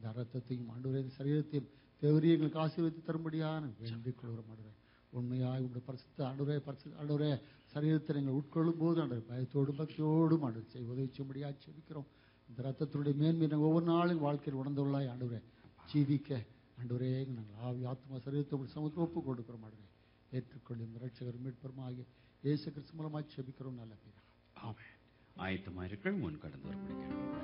இந்த ரத்தத்தையும் ஆண்டவரே இந்த சரீரத்தையும் தேவரீ எங்களுக்கு ஆசீர்வதித்து தரும்படியான வேண்டிக் கொள்கிறோம் ஆண்டவரே. உண்மையாக உங்களுடைய பரிசுத்த ஆண்டவரே சரீரத்தை நீங்கள் உட்கொள்ளும் போது ஆண்டவரே பயத்தோடும் பக்தியோடும் ஆண்டவர் உதவி செய்யும்படியாக ஜெபிக்கிறோம். இந்த ரத்தத்தினுடைய மேன்மை நாங்கள் ஒவ்வொரு நாளும் வாழ்க்கையில் உணர்ந்துள்ளாய் ஆண்டவரே. ஜீவிக்க ஆண்டவரே நாங்கள் ஆவி ஆத்மா சரீரத்தோடு சமூகத்தை ஒப்புக் கொடுக்கிறோம் ஆண்டவரே. ஏற்றுக்கொள்ளும் இரட்சகர் மீட்பருமாகிய இயேசு கிறிஸ்து மூலமாக ஜெபிக்கிறோம் நல்ல பிதா. ஆமென். ஆயத்தமாயிருக்கள் முன் கடந்து வரும்படிக்கிறோம்.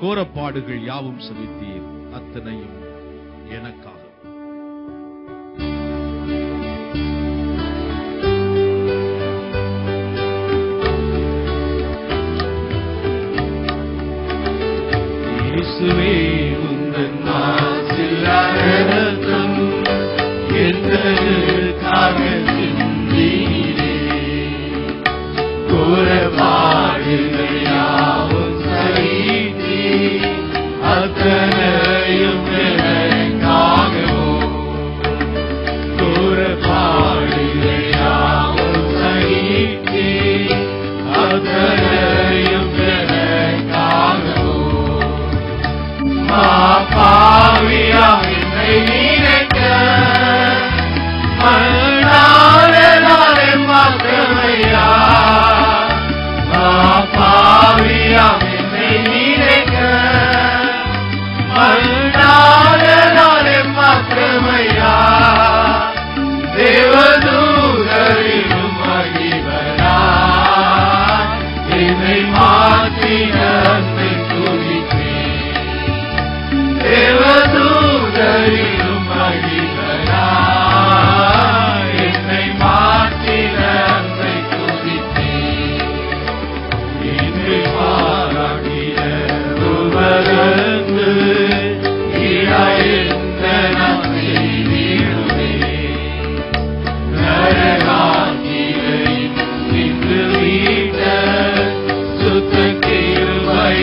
கோரப்பாடுகள் யாவும் சகித்தீர், அத்தனையும் எனக்காக. இயேசுவே உந்தன் மாசில்லாத இரத்தம் எனக்காக சிந்தினீரே. கோரப்பாடுகள் யாவும் சகித்தீர், அத்தனையும் எனக்காகவோ கூறப்பாடுகள் யாவும் சகித்தே அத்தனையும் எனக்காகவோ பாவியாம் என்னை நினைக்க மன்னாரே மாற்றமையா பாவியாம் என்னை நினைக்க மன்னாரே மாற்றமையா தேவதூதரிலும் மகிழ்வரா என்னை மாற்றின தேவதூதரிலும் மகிழ்வரா என்னை மாற்றின அன்பை துதித்தேன் இன்று பாராட்டின உமரந்து இளைந்த நம்மை நீடுவே நரகாக்கிரை இன்று வீட்ட சுத்த கிருபை